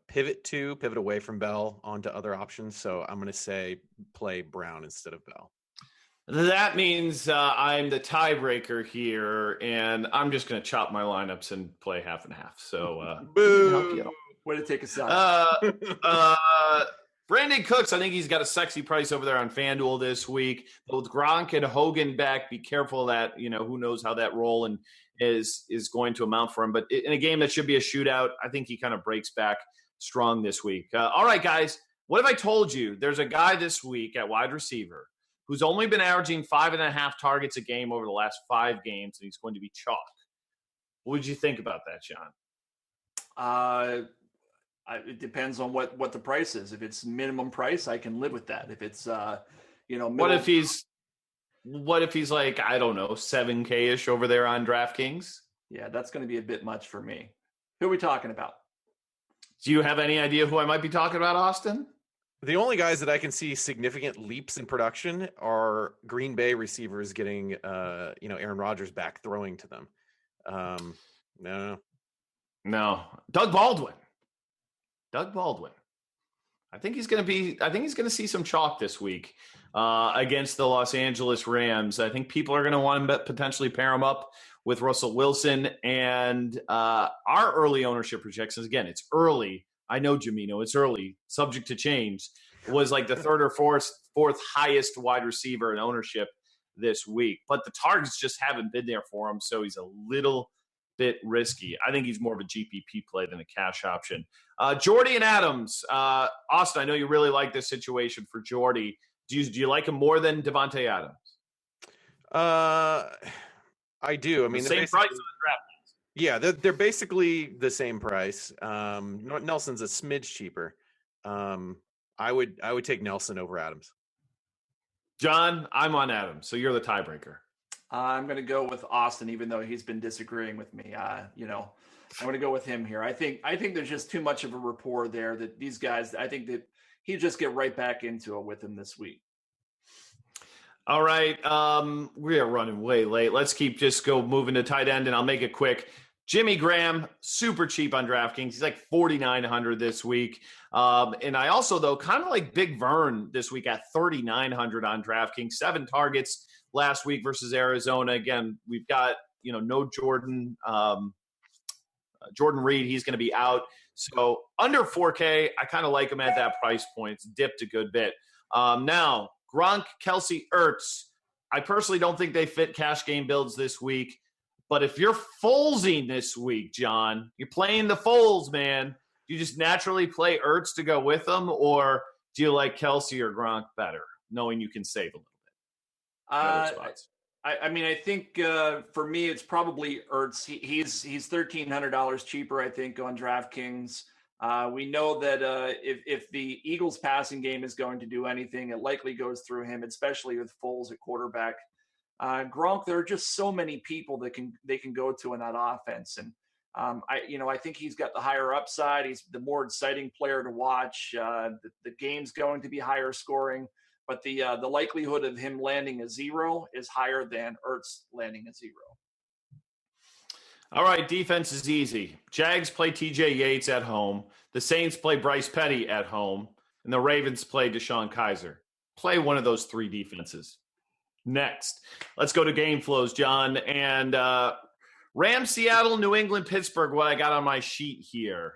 pivot away from Bell onto other options. So I'm going to say play Brown instead of Bell. That means I'm the tiebreaker here, and I'm just going to chop my lineups and play half and half. So, boo! Way to take a side. Brandon Cooks, I think he's got a sexy price over there on FanDuel this week. But with Gronk and Hogan back, be careful that, who knows how that role is going to amount for him. But in a game that should be a shootout, I think he kind of breaks back strong this week. All right, guys, what if I told you there's a guy this week at wide receiver who's only been averaging 5.5 targets a game over the last 5 games, and he's going to be chalk? What would you think about that, John? It depends on what the price is. If it's minimum price, I can live with that. If it's what if he's like, I don't know, 7K-ish over there on DraftKings? Yeah, that's going to be a bit much for me. Who are we talking about? Do you have any idea who I might be talking about, Austin? The only guys that I can see significant leaps in production are Green Bay receivers getting Aaron Rodgers back throwing to them. No. Doug Baldwin. I think he's going to see some chalk this week against the Los Angeles Rams. I think people are going to want to potentially pair him up with Russell Wilson. And our early ownership projections, again, it's early. I know, Jamino, it's early, subject to change, was like the third or fourth highest wide receiver in ownership this week. But the targets just haven't been there for him, so he's a little bit risky. I think he's more of a GPP play than a cash option. Jordy and Adams. Austin, I know you really like this situation for Jordy. Do you like him more than Devontae Adams? I do. I mean, the same price on DraftKings. Yeah, they're basically the same price. Nelson's a smidge cheaper. I would take Nelson over Adams. John, I'm on Adams, so you're the tiebreaker. I'm going to go with Austin, even though he's been disagreeing with me. I'm going to go with him here. I think there's just too much of a rapport there that these guys. I think that he'll just get right back into it with him this week. All right, we are running way late. Let's keep moving to tight end, and I'll make it quick. Jimmy Graham, super cheap on DraftKings. He's like 4,900 this week. And I also, though, kind of like Big Vern this week at 3,900 on DraftKings. 7 targets last week versus Arizona. Again, we've got, no Jordan. Jordan Reed, he's going to be out. So under 4K, I kind of like him at that price point. It's dipped a good bit. Now, Gronk, Kelsey, Ertz. I personally don't think they fit cash game builds this week. But if you're Folesing this week, John, you're playing the Foles, man. Do you just naturally play Ertz to go with them, or do you like Kelsey or Gronk better, knowing you can save a little bit? I think for me, it's probably Ertz. He's $1,300 cheaper, I think, on DraftKings. We know that if the Eagles' passing game is going to do anything, it likely goes through him, especially with Foles at quarterback. Gronk, there are just so many people that they can go to in that offense, and I think he's got the higher upside. He's the more exciting player to watch. The game's going to be higher scoring, but the likelihood of him landing a 0 is higher than Ertz landing a 0. All right, defense is easy. Jags play TJ Yates at home. The Saints play Bryce Petty at home, and the Ravens play Deshaun Kaiser. Play one of those 3 defenses. Next, let's go to game flows, John. And Rams, Seattle, New England, Pittsburgh, what I got on my sheet here.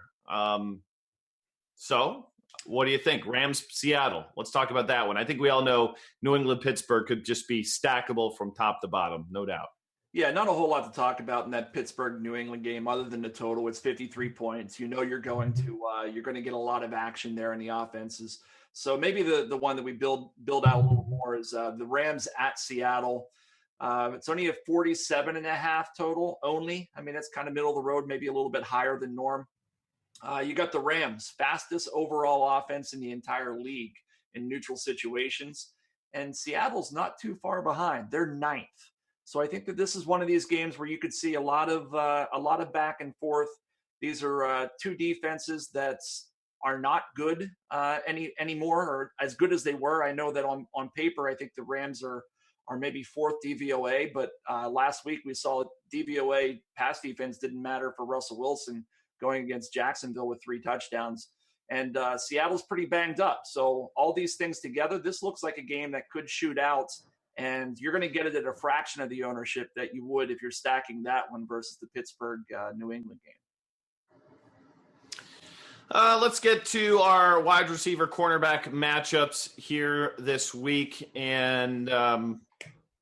So what do you think? Rams, Seattle. Let's talk about that one. I think we all know New England, Pittsburgh could just be stackable from top to bottom, no doubt. Yeah, not a whole lot to talk about in that Pittsburgh-New England game other than the total. It's 53 points. You're going to get a lot of action there in the offenses. So maybe the one that we build out a little more is the Rams at Seattle. It's only a 47.5 total only. I mean, that's kind of middle of the road, maybe a little bit higher than norm. You got the Rams, fastest overall offense in the entire league in neutral situations. And Seattle's not too far behind. They're 9th. So I think that this is one of these games where you could see a lot of back and forth. These are 2 defenses that are not good anymore, or as good as they were. I know that on paper, I think the Rams are maybe 4th DVOA, but last week we saw DVOA pass defense didn't matter for Russell Wilson going against Jacksonville with 3 touchdowns. And Seattle's pretty banged up. So all these things together, this looks like a game that could shoot out, and you're going to get it at a fraction of the ownership that you would if you're stacking that one versus the Pittsburgh New England game. Let's get to our wide receiver cornerback matchups here this week. And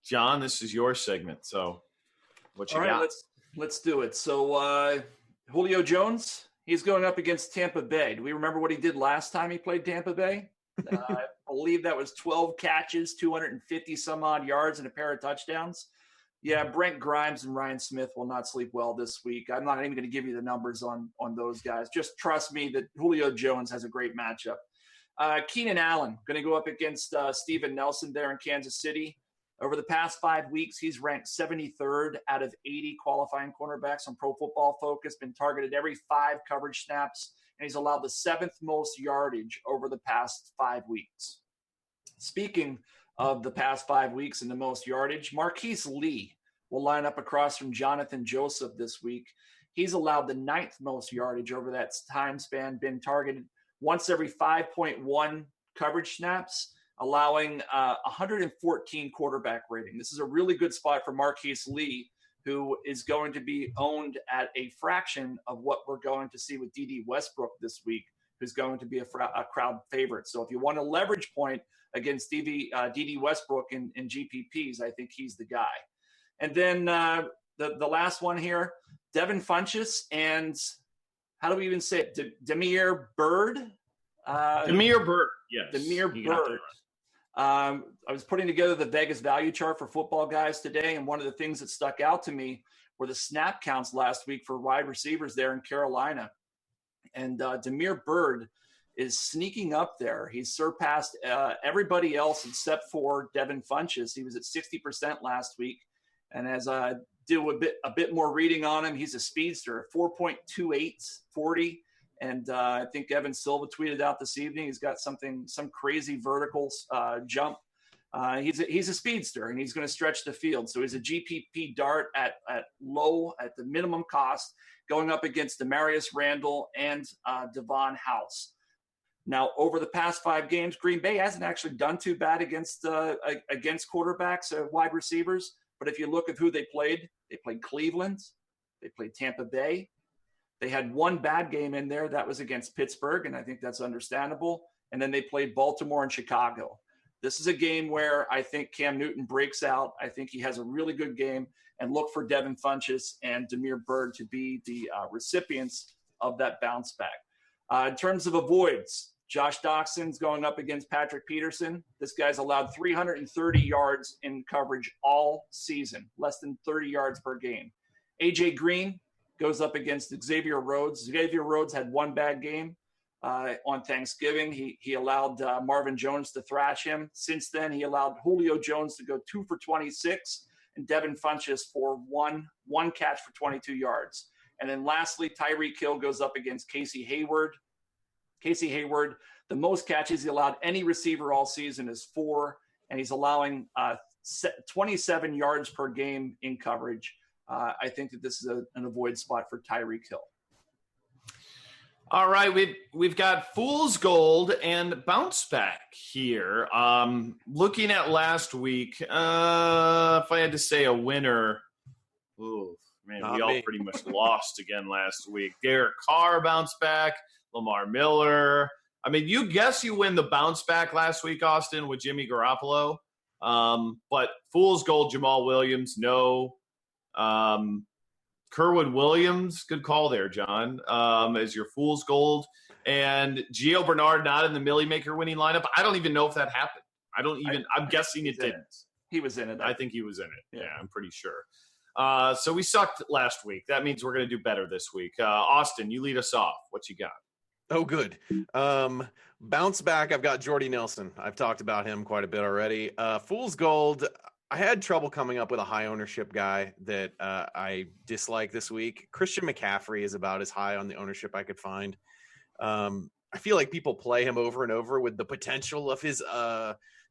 John, this is your segment. So what you got? All right, let's do it. So Julio Jones, he's going up against Tampa Bay. Do we remember what he did last time he played Tampa Bay? I believe that was 12 catches, 250 some odd yards, and a pair of touchdowns. Yeah, Brent Grimes and Ryan Smith will not sleep well this week. I'm not even going to give you the numbers on those guys. Just trust me that Julio Jones has a great matchup. Keenan Allen going to go up against Steven Nelson there in Kansas City. Over the past 5 weeks, he's ranked 73rd out of 80 qualifying cornerbacks on Pro Football Focus, been targeted every 5 coverage snaps, and he's allowed the 7th most yardage over the past 5 weeks. Speaking of the past 5 weeks and the most yardage, Marquise Lee will line up across from Jonathan Joseph this week. He's allowed the 9th most yardage over that time span, been targeted once every 5.1 coverage snaps, allowing 114 quarterback rating. This is a really good spot for Marquise Lee, who is going to be owned at a fraction of what we're going to see with D.D. Westbrook this week, who's going to be a crowd favorite. So if you want a leverage point against D.D. Westbrook in GPPs, I think he's the guy. And then the last one here, Devin Funchess and how do we even say it? Damiere Byrd? Damiere Byrd, yes. Damiere Byrd. I was putting together the Vegas value chart for Football Guys today, and one of the things that stuck out to me were the snap counts last week for wide receivers there in Carolina. And Damiere Byrd is sneaking up there. He's surpassed everybody else except for Devin Funchess. He was at 60% last week. And as I do a bit more reading on him, he's a speedster, 4.28 40. And I think Evan Silva tweeted out this evening, he's got some crazy vertical jump. He's a speedster, and he's going to stretch the field. So he's a GPP dart at the minimum cost, going up against Demarius Randall and Devon House. Now, over the past 5 games, Green Bay hasn't actually done too bad against quarterbacks, wide receivers. But if you look at who they played Cleveland, they played Tampa Bay. They had one bad game in there. That was against Pittsburgh, and I think that's understandable. And then they played Baltimore and Chicago. This is a game where I think Cam Newton breaks out. I think he has a really good game, and look for Devin Funchess and Damiere Byrd to be the recipients of that bounce back. In terms of avoids, Josh Doxson's going up against Patrick Peterson. This guy's allowed 330 yards in coverage all season, less than 30 yards per game. AJ Green goes up against Xavier Rhodes. Xavier Rhodes had one bad game on Thanksgiving. He allowed Marvin Jones to thrash him. Since then, he allowed Julio Jones to go 2 for 26 and Devin Funchess for one catch for 22 yards. And then lastly, Tyreek Hill goes up against Casey Hayward. Casey Hayward, the most catches he allowed any receiver all season is 4, and he's allowing 27 yards per game in coverage. I think that this is an avoid spot for Tyreek Hill. All right, we've got Fool's Gold and Bounce Back here. Looking at last week, if I had to say a winner, we all pretty much lost again last week. Derek Carr bounced back. Lamar Miller. I mean, you win the bounce back last week, Austin, with Jimmy Garoppolo. But Fool's Gold, Jamal Williams, no. Kerwin Williams, good call there, John, as your Fool's Gold. And Gio Bernard not in the Millie Maker winning lineup. I don't even know if that happened. I'm guessing it didn't. He was in it. I think he was in it. Yeah, I'm pretty sure. So we sucked last week. That means we're going to do better this week. Austin, you lead us off. What you got? Oh, good. Bounce back. I've got Jordy Nelson. I've talked about him quite a bit already. Fool's Gold. I had trouble coming up with a high ownership guy that I dislike this week. Christian McCaffrey is about as high on the ownership I could find. I feel like people play him over and over with the potential of his,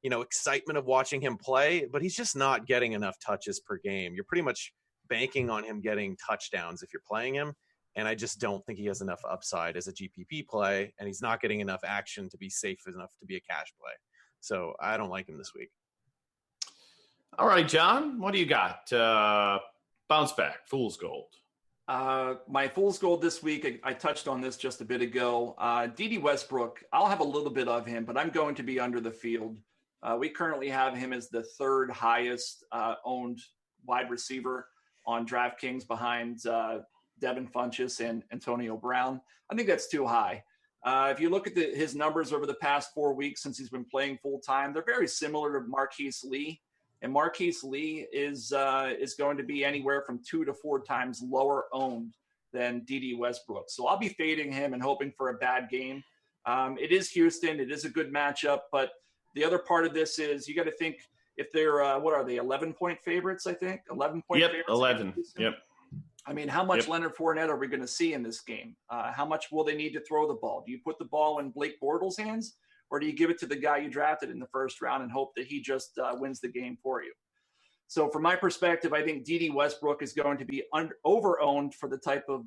excitement of watching him play, but he's just not getting enough touches per game. You're pretty much banking on him getting touchdowns if you're playing him. And I just don't think he has enough upside as a GPP play, and he's not getting enough action to be safe enough to be a cash play. So I don't like him this week. All right, John, what do you got? Bounce back, Fool's Gold. My Fool's Gold this week, I touched on this just a bit ago. D.D. Westbrook, I'll have a little bit of him, but I'm going to be under the field. We currently have him as the 3rd highest owned wide receiver on DraftKings behind Devin Funchess and Antonio Brown. I think that's too high. If you look at his numbers over the past 4 weeks since he's been playing full time, they're very similar to Marquise Lee. And Marquise Lee is going to be anywhere from 2 to 4 times lower owned than D.D. Westbrook. So I'll be fading him and hoping for a bad game. It is Houston. It is a good matchup. But the other part of this is you got to think if they're, 11-point favorites, I think? 11-point favorites? 11. Yep. I mean, how much Leonard Fournette are we going to see in this game? How much will they need to throw the ball? Do you put the ball in Blake Bortles' hands, or do you give it to the guy you drafted in the first round and hope that he just wins the game for you? So from my perspective, I think D.D. Westbrook is going to be over-owned for the type of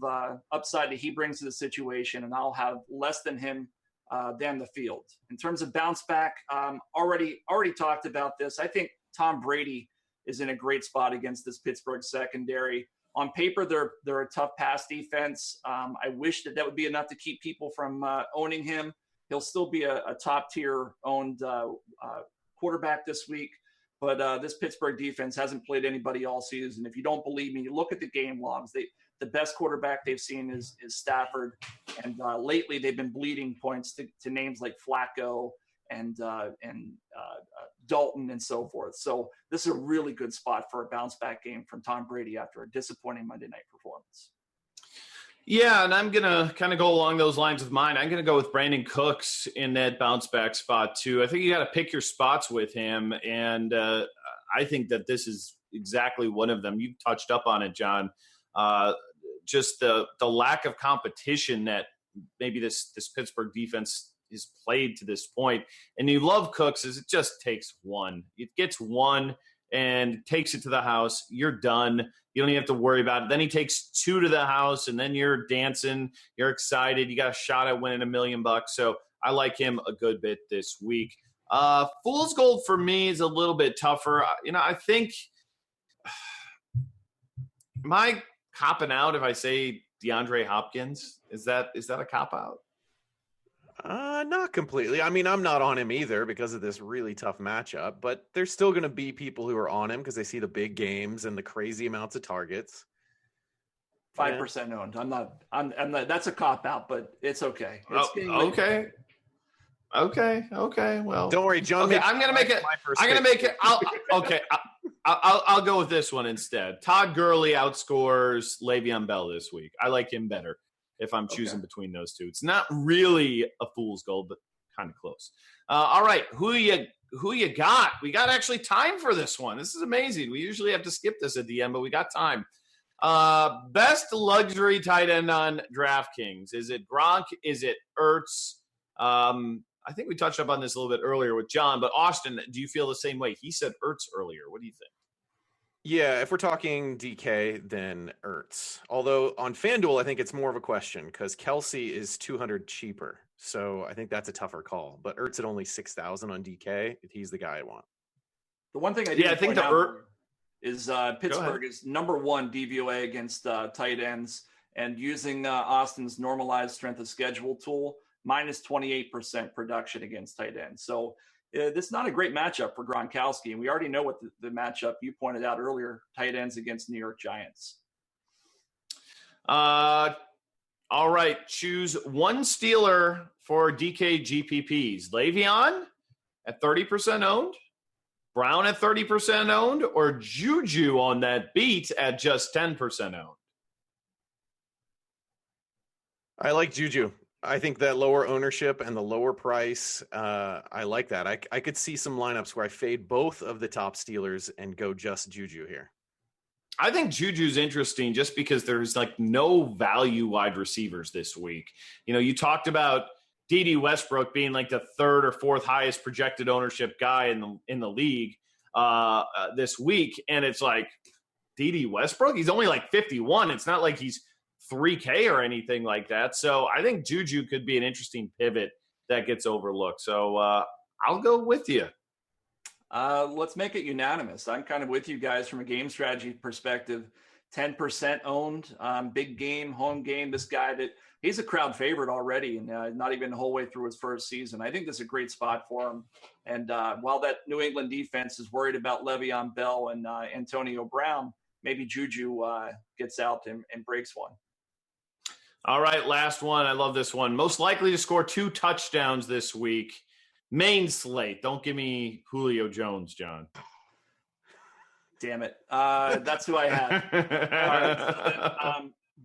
upside that he brings to the situation, and I'll have less than him than the field. In terms of bounce back, already talked about this. I think Tom Brady is in a great spot against this Pittsburgh secondary. On paper, they're a tough pass defense. I wish that would be enough to keep people from owning him. He'll still be a top-tier owned quarterback this week. But this Pittsburgh defense hasn't played anybody all season. If you don't believe me, look at the game logs. The best quarterback they've seen is Stafford. And lately they've been bleeding points to names like Flacco and Dalton and so forth. So this is a really good spot for a bounce back game from Tom Brady after a disappointing Monday night performance. Yeah, and I'm going to kind of go along those lines with mine. I'm going to go with Brandon Cooks in that bounce back spot too. I think you got to pick your spots with him, and I think that this is exactly one of them. You've touched up on it, John. Just the lack of competition that maybe this Pittsburgh defense has played to this point. And you love Cooks is it just takes one. It gets one and takes it to the house. You're done. You don't even have to worry about it. Then he takes two to the house, and then you're dancing. You're excited. You got a shot at winning $1 million. So I like him a good bit this week. Fool's Gold for me is a little bit tougher. I think – am I copping out if I say DeAndre Hopkins? Is that a cop-out? Not completely. I mean, I'm not on him either because of this really tough matchup, but there's still going to be people who are on him because they see the big games and the crazy amounts of targets. 5% owned. I'm not. That's a cop out, but it's okay. Okay. Well, don't worry, John. Okay, I'm gonna make it. I'll go with this one instead. Todd Gurley outscores Le'Veon Bell this week. I like him better if I'm choosing between those two. It's not really a fool's gold, but kind of close. All right, who you got? We got actually time for this one. This is amazing. We usually have to skip this at the end, but we got time. Best luxury tight end on DraftKings. Is it Gronk? Is it Ertz? I think we touched up on this a little bit earlier with John, but Austin, do you feel the same way? He said Ertz earlier. What do you think? Yeah, if we're talking DK, then Ertz. Although on FanDuel, I think it's more of a question because Kelsey is $200 cheaper. So I think that's a tougher call. But Ertz at only $6,000 on DK, he's the guy I want. The one thing I think is Pittsburgh is number one DVOA against tight ends, and using Austin's normalized strength of schedule tool, minus 28% production against tight ends. So this is not a great matchup for Gronkowski, and we already know what the matchup you pointed out earlier, tight ends against New York Giants. All right, choose one Steeler for DK GPPs. Le'Veon at 30% owned, Brown at 30% owned, or Juju on that beat at just 10% owned? I like Juju. I think that lower ownership and the lower price, I like that. I could see some lineups where I fade both of the top Steelers and go just Juju here. I think Juju's interesting just because there's like no value wide receivers this week. You talked about D.D. Westbrook being like the third or fourth highest projected ownership guy in the league this week, and it's like D.D. Westbrook, he's only like 51. It's not like he's $3K or anything like that. So I think Juju could be an interesting pivot that gets overlooked. So I'll go with you. Let's make it unanimous. I'm kind of with you guys from a game strategy perspective. 10% owned, big game, home game. This guy he's a crowd favorite already, and not even the whole way through his first season. I think this is a great spot for him. And while that New England defense is worried about Le'Veon Bell and Antonio Brown, maybe Juju gets out and breaks one. All right, last one. I love this one. Most likely to score 2 touchdowns this week. Main slate. Don't give me Julio Jones, John. Damn it. That's who I had.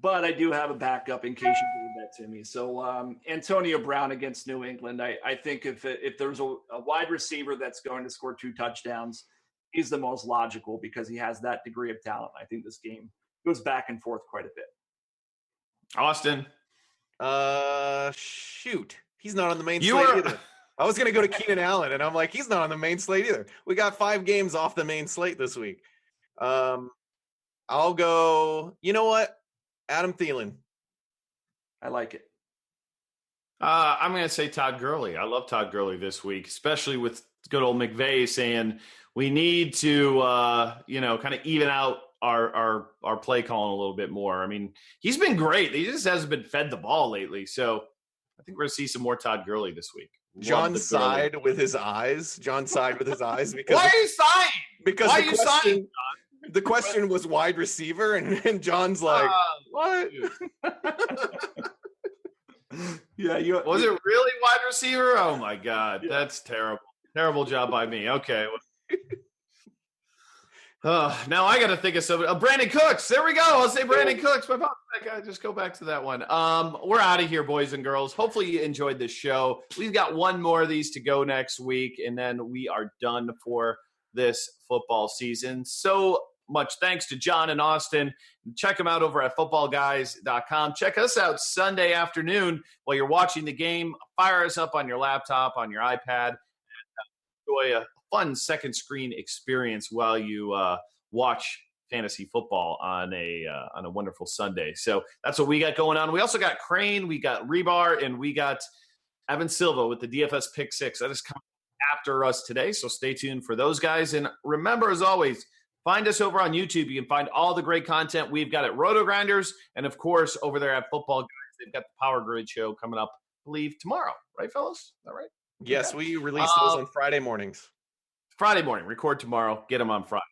But I do have a backup in case you gave that to me. So Antonio Brown against New England. I think if there's a wide receiver that's going to score 2 touchdowns, he's the most logical because he has that degree of talent. I think this game goes back and forth quite a bit. Austin. Shoot. He's not on the main slate either. I was going to go to Keenan Allen, and I'm like, he's not on the main slate either. We got 5 games off the main slate this week. I'll go, you know what? Adam Thielen. I like it. I'm going to say Todd Gurley. I love Todd Gurley this week, especially with good old McVay saying we need to, kind of even out our play calling a little bit more. I mean, he's been great. He just hasn't been fed the ball lately. So I think we're going to see some more Todd Gurley this week. John sighed with his eyes. Because why are you sighing? Because the question was wide receiver, and John's like, what? Yeah, was it really wide receiver? Oh my God, that's terrible. Terrible job by me. Okay. Now I got to think of somebody. Brandon Cooks. There we go. I'll say Brandon Cooks. I just go back to that one. We're out of here, boys and girls. Hopefully you enjoyed this show. We've got one more of these to go next week, and then we are done for this football season. So much thanks to John and Austin. Check them out over at FootballGuys.com. Check us out Sunday afternoon while you're watching the game. Fire us up on your laptop, on your iPad, and enjoy a fun second screen experience while you watch fantasy football on a wonderful Sunday. So that's what we got going on. We also got Crane, we got Rebar, and we got Evan Silva with the DFS Pick 6. That is coming after us today, so stay tuned for those guys. And remember, as always, find us over on YouTube. You can find all the great content we've got at RotoGrinders, and of course, over there at Football Guys, they've got the Power Grid show coming up, I believe, tomorrow. Right, fellas? Is that right? Yes, okay. We release those on Friday mornings. Friday morning. Record tomorrow. Get them on Friday.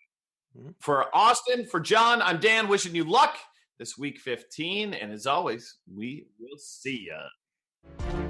For Austin, for John, I'm Dan, wishing you luck this week 15. And as always, we will see ya.